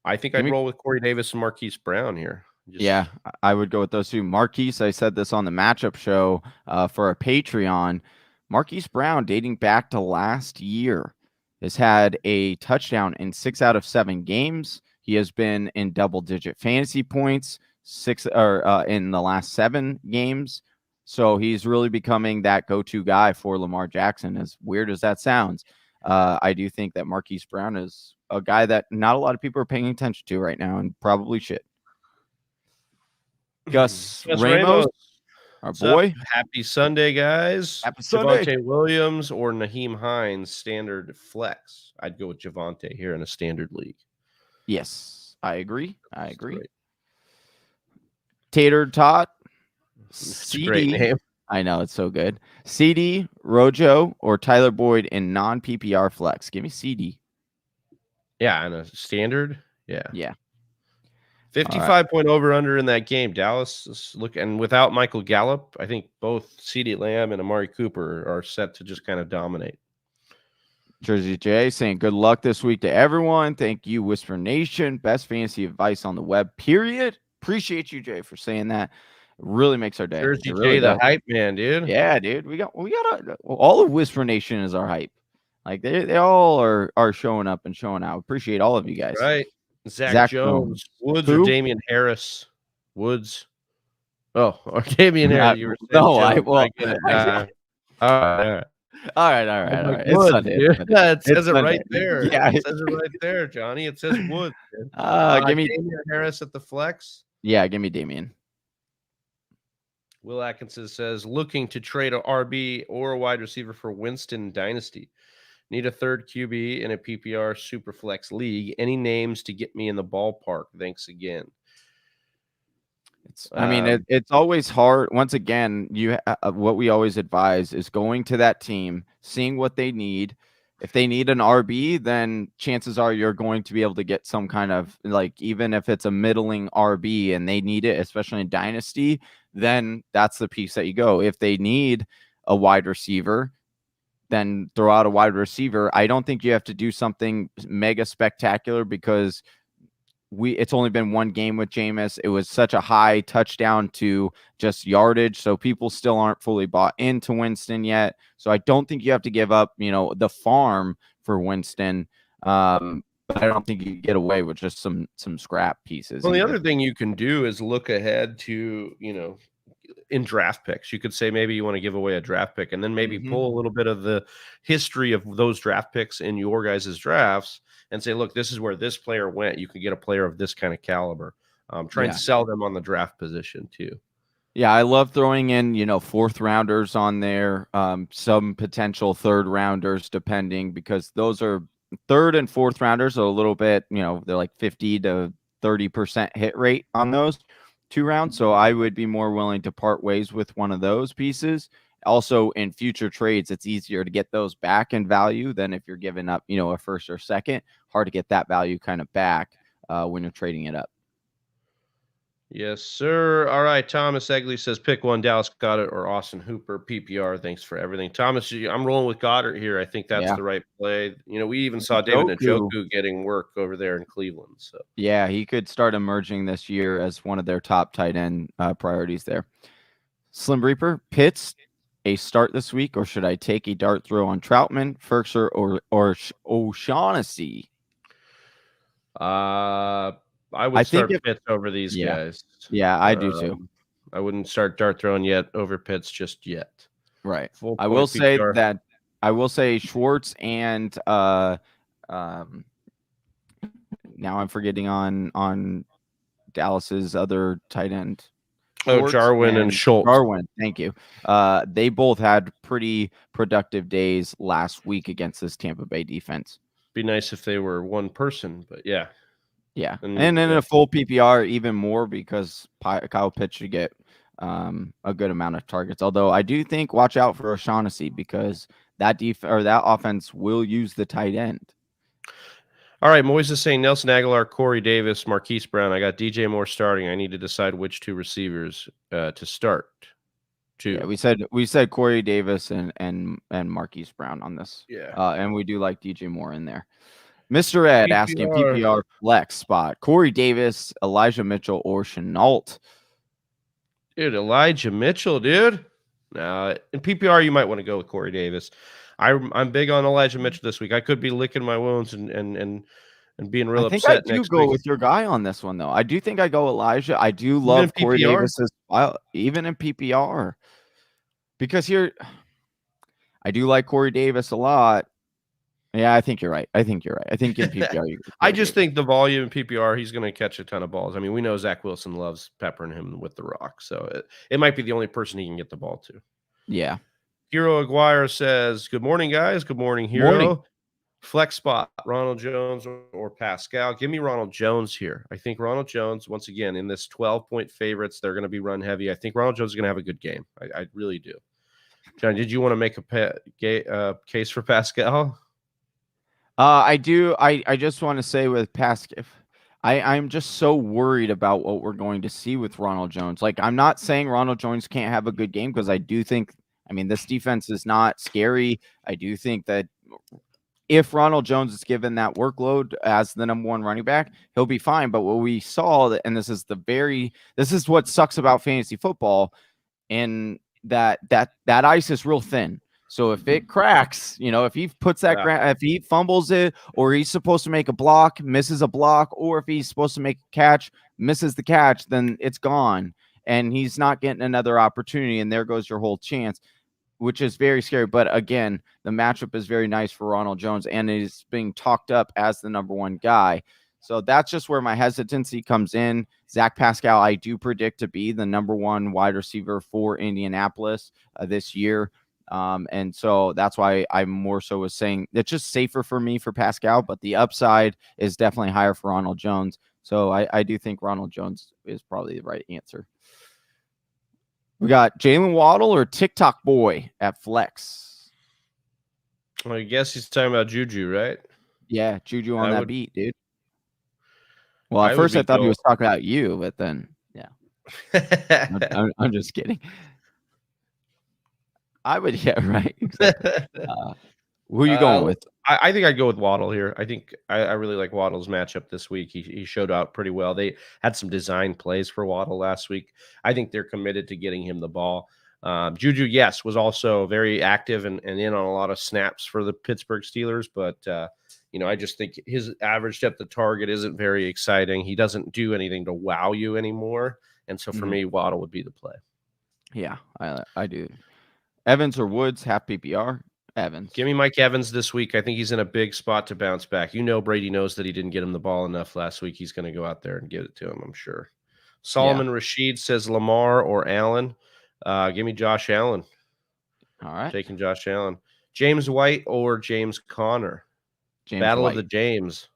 I think Give I'd me- roll with Corey Davis and Marquise Brown here. Yeah, I would go with those two. Marquise, I said this on the matchup show for a Patreon. Marquise Brown, dating back to last year, has had a touchdown in 6 out of 7 games. He has been in double-digit fantasy points in the last 7 games. So he's really becoming that go-to guy for Lamar Jackson. As weird as that sounds, I do think that Marquise Brown is a guy that not a lot of people are paying attention to right now, and probably should. Gus Ramos, our What's up? boy. Happy Sunday, guys. Happy Sunday. Javonte Williams or Naheem Hines, standard flex. I'd go with Javonte here in a standard league. Yes, I agree. I agree. Great. Tater Tot. It's a great name. I know, it's so good. CD, Rojo, or Tyler Boyd in non-PPR flex. Give me CD. Yeah, and a standard. Yeah. Yeah. 55 point over under in that game. Dallas is and without Michael Gallup, I think both CeeDee Lamb and Amari Cooper are set to just kind of dominate. Jersey J saying good luck this week to everyone. Thank you, Whisper Nation. Best fantasy advice on the web, period. Appreciate you, Jay, for saying that. It really makes our day. Jersey really J, the does. hype man, dude. Yeah, dude. We got all of Whisper Nation is our hype. Like they all are showing up and showing out. Appreciate all of you guys. Right. Zach Jones, Woods, Who? or Damian Harris. Woods. Oh, or Damian Harris. You were saying No, Jones. I get it. All right. It's Woods, Sunday. dude. Yeah, it says it Sunday. right there. Yeah. It says it right there, Johnny. It says Woods. Give me Damian Harris at the flex. Yeah, give me Damian. Will Atkinson says, looking to trade a RB or a wide receiver for Winston Dynasty. Need a third QB in a PPR Superflex league. Any names to get me in the ballpark? Thanks again. It's always hard. Once again, what we always advise is going to that team, seeing what they need. If they need an RB, then chances are you're going to be able to get some kind of, like, even if it's a middling RB and they need it, especially in Dynasty, then that's the piece that you go. If they need a wide receiver, then throw out a wide receiver. I don't think you have to do something mega spectacular because it's only been one game with Jameis. It was such a high touchdown to just yardage, so people still aren't fully bought into Winston yet. So I don't think you have to give up, the farm for Winston. But I don't think you can get away with just some scrap pieces. Well, the other thing you can do is look ahead to, in draft picks. You could say maybe you want to give away a draft pick and then maybe pull a little bit of the history of those draft picks in your guys' drafts and say, look, this is where this player went. You can get a player of this kind of caliber. Try and sell them on the draft position too. Yeah, I love throwing in, fourth rounders on there, some potential third rounders, depending, because those are third and fourth rounders are a little bit, they're like 50 to 30% hit rate on those 2 rounds. So I would be more willing to part ways with one of those pieces. Also, in future trades, it's easier to get those back in value than if you're giving up, a first or second. Hard to get that value kind of back when you're trading it up. Yes, sir. All right. Thomas Egley says, pick one, Dallas Goedert or Austin Hooper, PPR. Thanks for everything. Thomas, I'm rolling with Goddard here. I think that's the right play. We even saw David Njoku getting work over there in Cleveland. So yeah, he could start emerging this year as one of their top tight end priorities there. Slim Reaper, Pitts, a start this week, or should I take a dart throw on Troutman, Ferkser, or O'Shaughnessy? I would start Pitts over these guys. Yeah, I do too. I wouldn't start dart throwing yet over Pitts just yet. Right. I will say that Schwartz and now I'm forgetting on Dallas's other tight end. Jarwin and Schultz. Jarwin, thank you. They both had pretty productive days last week against this Tampa Bay defense. Be nice if they were one person, but yeah. Yeah, and then in a full PPR, even more because Kyle Pitts should get a good amount of targets. Although I do think watch out for O'Shaughnessy because that offense will use the tight end. All right, Moises saying Nelson Aguilar, Corey Davis, Marquise Brown. I got DJ Moore starting. I need to decide which 2 receivers to start. 2. Yeah, we said Corey Davis and Marquise Brown on this. Yeah. And we do like DJ Moore in there. Mr. Ed asking PPR. PPR flex spot. Corey Davis, Elijah Mitchell, or Chenault. Dude, Elijah Mitchell, dude. Now, in PPR, you might want to go with Corey Davis. I'm big on Elijah Mitchell this week. I could be licking my wounds and being real I think I upset do next go week. with your guy on this one, though. I do think I go Elijah. I do Even in love Corey PPR? Davis even in PPR. Because I do like Corey Davis a lot. Yeah, I think you're right. I think in PPR, I just think the volume in PPR, he's going to catch a ton of balls. I mean, we know Zach Wilson loves peppering him with the rock, so it might be the only person he can get the ball to. Yeah. Hero Aguirre says, "Good morning, guys. Good morning, Hero. Morning. Flex spot, Ronald Jones or Pascal. Give me Ronald Jones here. I think Ronald Jones, once again, in this 12-point favorites, they're going to be run heavy. I think Ronald Jones is going to have a good game. I really do. John, did you want to make a case for Pascal? I do. I just want to say with Pascal, I'm just so worried about what we're going to see with Ronald Jones. Like, I'm not saying Ronald Jones can't have a good game because I do think, I mean, this defense is not scary. I do think that if Ronald Jones is given that workload as the number one running back, he'll be fine. But what we saw, and this is what sucks about fantasy football, and that ice is real thin. So if it cracks, if he puts that if he fumbles it, or he's supposed to make a block, misses a block, or if he's supposed to make a catch, misses the catch, then it's gone, and he's not getting another opportunity, and there goes your whole chance, which is very scary. But again, the matchup is very nice for Ronald Jones, and is being talked up as the number one guy. So that's just where my hesitancy comes in. Zach Pascal, I do predict to be the number one wide receiver for Indianapolis this year. And so that's why I more so was saying it's just safer for me for Pascal, but the upside is definitely higher for Ronald Jones. So I do think Ronald Jones is probably the right answer. We got Jalen Waddle or TikTok boy at flex. Well, I guess he's talking about Juju, right? Yeah, Juju on that beat, dude. Well, at first I thought he was talking about you, but then, yeah. I'm just kidding. I would, yeah, right. Exactly. Who are you going with? I think I'd go with Waddle here. I think I really like Waddle's matchup this week. He showed out pretty well. They had some design plays for Waddle last week. I think they're committed to getting him the ball. Juju, yes, was also very active and in on a lot of snaps for the Pittsburgh Steelers, but I just think his average depth of target isn't very exciting. He doesn't do anything to wow you anymore, and so for me, Waddle would be the play. Yeah, I do. Evans or Woods, half PPR. Evans. Give me Mike Evans this week. I think he's in a big spot to bounce back. Brady knows that he didn't get him the ball enough last week. He's going to go out there and give it to him, I'm sure. Solomon Rashid says Lamar or Allen. Give me Josh Allen. All right. Taking Josh Allen. James White or James Conner. Battle White. Of the James.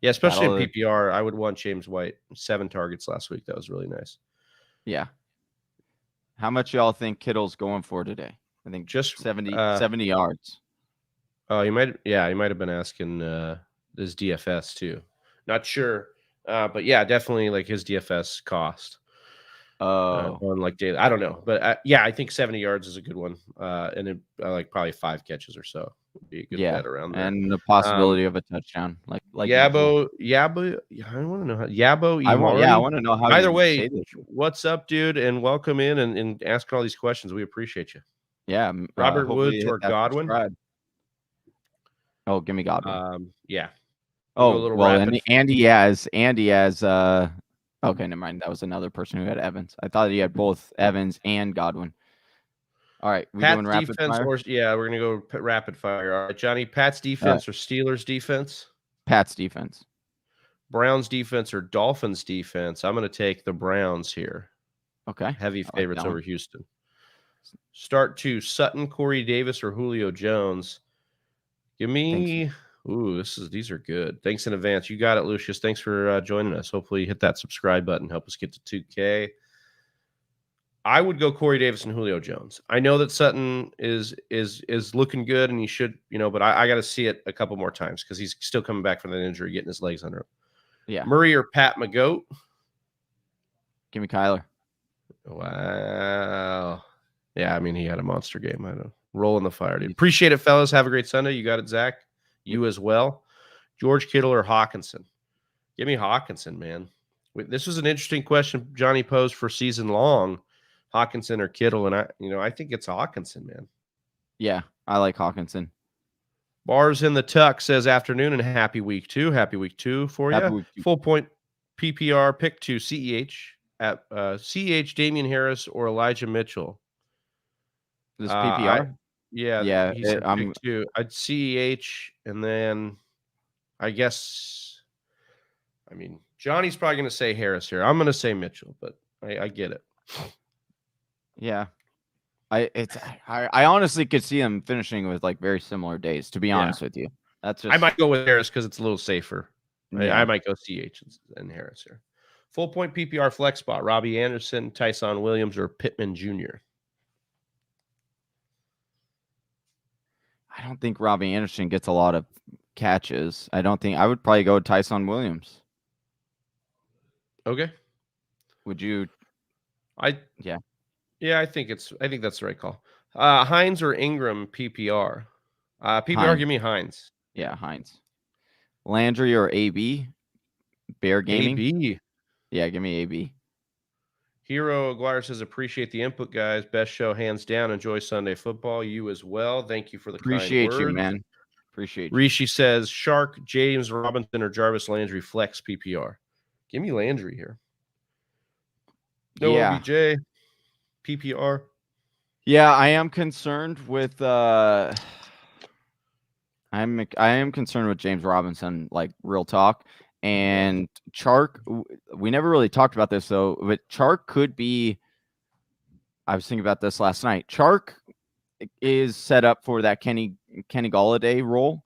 Yeah, especially in PPR, I would want James White. 7 targets last week. That was really nice. Yeah. How much y'all think Kittle's going for today? I think just 70 yards. Oh, he might have been asking his DFS too. Not sure. But yeah, definitely like his DFS cost. On like daily. I don't know. But I think 70 yards is a good one. And it, like probably 5 catches or so would be a good bet around there. And the possibility of a touchdown. Like Yabo. I want to know how Yabo. I want to know how. Either way, what's up, dude? And welcome in and asking all these questions. We appreciate you. Yeah, Robert Woods or Godwin? Oh, give me Godwin. Yeah. Oh, well, and he has. Okay, never mind. That was another person who had Evans. I thought he had both Evans and Godwin. All right, we doing rapid fire? We're gonna go rapid fire. All right, Johnny. Pat's defense or Steelers defense? Pat's defense. Browns defense or Dolphins defense? I'm gonna take the Browns here. Okay. Heavy favorites over Houston. Start 2, Sutton, Corey Davis, or Julio Jones. Give me. These are good. Thanks in advance. You got it, Lucius. Thanks for joining us. Hopefully, hit that subscribe button. Help us get to 2K. I would go Corey Davis and Julio Jones. I know that Sutton is looking good, and he should, but I got to see it a couple more times because he's still coming back from that injury, getting his legs under him. Yeah. Murray or Pat McGoat? Give me Kyler. Wow. Yeah, I mean, he had a monster game. I know. Roll in the fire, dude. Appreciate it, fellas. Have a great Sunday. You got it, Zach. You as well. George Kittle or Hawkinson? Give me Hawkinson, man. This was an interesting question Johnny posed for season long. Hawkinson or Kittle, and I think it's Hawkinson, man. Yeah, I like Hawkinson. Bars in the Tuck says afternoon and happy week 2. Happy week 2 for you. Full point PPR pick 2 CEH at CEH Damian Harris or Elijah Mitchell. This PPR? Yeah. He said pick 2. I'd CEH and then I guess Johnny's probably going to say Harris here. I'm going to say Mitchell, but I get it. Yeah. I honestly could see them finishing with like very similar days, to be honest with you. That's just I might go with Harris because it's a little safer. Yeah. I might go CH and Harris here. Full point PPR flex spot. Robbie Anderson, Tyson Williams, or Pittman Jr. I don't think Robbie Anderson gets a lot of catches. I would probably go with Tyson Williams. Okay. Would you? Yeah, I think that's the right call. Hines or Ingram PPR. PPR, Hines. give me Hines. Yeah, Hines. Landry or AB? Bear Gaming? AB. Yeah, give me AB. Hero Aguirre says, appreciate the input, guys. Best show, hands down. Enjoy Sunday football. You as well. Thank you for the Appreciate kind you, words. man. Appreciate you. Rishi says, Shark, James Robinson, or Jarvis Landry flex PPR. Give me Landry here. No OBJ. PPR. Yeah, I am concerned with I am concerned with James Robinson, like real talk. And Chark, we never really talked about this though, but Chark could be, I was thinking about this last night. Chark is set up for that Kenny Golladay role.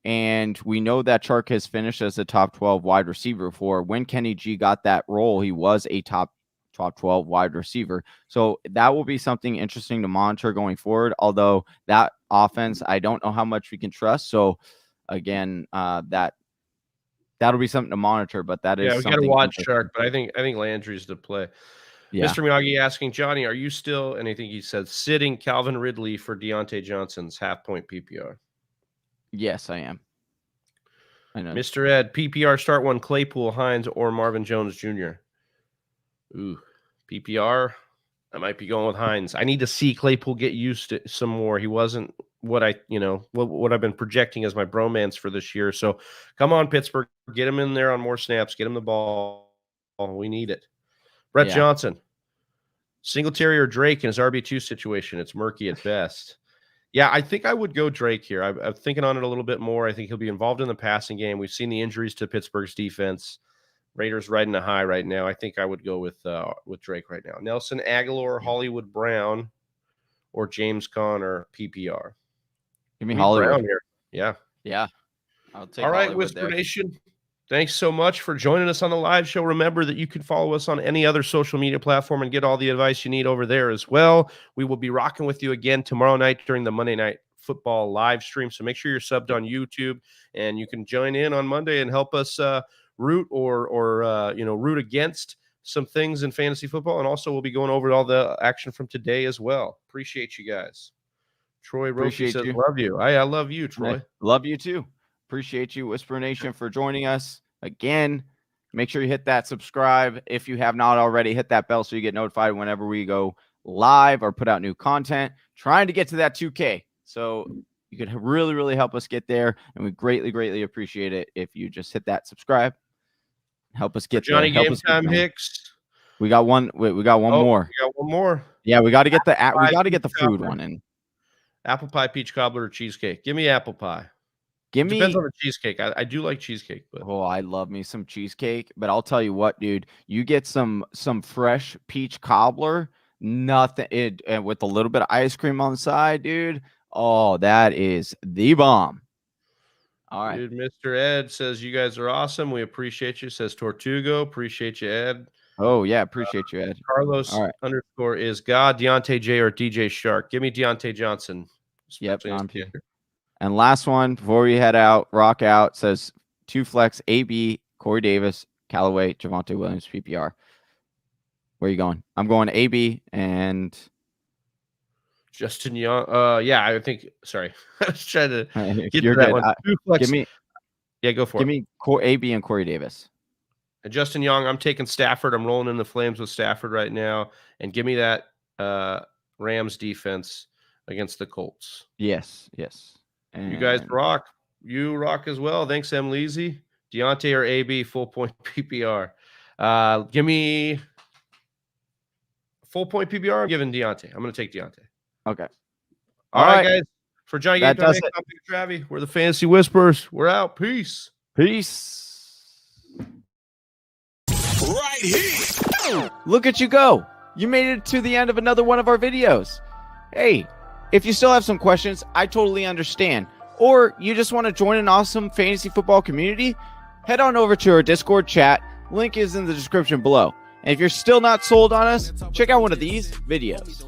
And we know that Chark has finished as a top 12 wide receiver before. When Kenny G got that role, he was a top 12 wide receiver. So that will be something interesting to monitor going forward. Although that offense, I don't know how much we can trust. So again, that'll be something to monitor. But that is we got to watch Shark. But I think Landry's the play. Yeah. Mr. Miyagi asking Johnny, are you still? And I think he said sitting Calvin Ridley for Deontay Johnson's half point PPR. Yes, I am. I know. Mr. Ed, PPR start one Claypool, Hines, or Marvin Jones Jr. Ooh, PPR. I might be going with Hines. I need to see Claypool get used to some more. He wasn't what what I've been projecting as my bromance for this year. So come on, Pittsburgh, get him in there on more snaps. Get him the ball. We need it. Brett Johnson, Singletary or Drake in his RB2 situation. It's murky at best. Yeah, I think I would go Drake here. I'm thinking on it a little bit more. I think he'll be involved in the passing game. We've seen the injuries to Pittsburgh's defense. Raiders riding a high right now. I think I would go with Drake right now. Nelson Aguilar, Hollywood Brown, or James Conner PPR. Give me Hollywood Brown here. Yeah. I'll take. All right, Whisper Nation. Thanks so much for joining us on the live show. Remember that you can follow us on any other social media platform and get all the advice you need over there as well. We will be rocking with you again tomorrow night during the Monday Night Football live stream. So make sure you're subbed on YouTube and you can join in on Monday and help us root or root against some things in fantasy football. And also we'll be going over all the action from today as well. Appreciate you guys. Troy Roche says, love you. I love you, Troy. Love you too. Appreciate you, Whisper Nation, for joining us again. Make sure you hit that subscribe. If you have not already, hit that bell so you get notified whenever we go live or put out new content. Trying to get to that 2K. So you could really, really help us get there. And we greatly, greatly appreciate it if you just hit that subscribe. Help us get Johnny there. Game Time Hicks. We got one. Wait, we got one more. We got one more. Yeah, we got to get the food one in. Apple pie, peach cobbler, or cheesecake. Give me apple pie. Depends on the cheesecake. I do like cheesecake, but I love me some cheesecake. But I'll tell you what, dude, you get some fresh peach cobbler, and with a little bit of ice cream on the side, dude. Oh, that is the bomb. All right. Dude, Mr. Ed says you guys are awesome. We appreciate you. Says Tortugo. Appreciate you, Ed. Oh, yeah. Appreciate you, Ed. Carlos _ is God, Deontay J, or DJ Shark. Give me Deontay Johnson. Yep. And last one before we head out, rock out, says 2 flex, AB, Corey Davis, Callaway, Javonte Williams, PPR. Where are you going? I'm going AB and Justin Young. Yeah, I think. Sorry, I was trying to get You're to that good. one. Duplex. Go for give it. me AB and Corey Davis. And Justin Young, I'm taking Stafford. I'm rolling in the flames with Stafford right now. And give me that Rams defense against the Colts. Yes. And you guys rock. You rock as well. Thanks, M. Leasy. Deontay or AB, full point PPR. Give me full point PPR. I'm giving Deontay. I'm going to take Deontay. Okay. All right, guys. For Johnny Game Time, Travi, we're the Fantasy Whispers. We're out. Peace. Right here. Look at you go. You made it to the end of another one of our videos. Hey, if you still have some questions, I totally understand. Or you just want to join an awesome fantasy football community, head on over to our Discord chat. Link is in the description below. And if you're still not sold on us, check out one of these videos.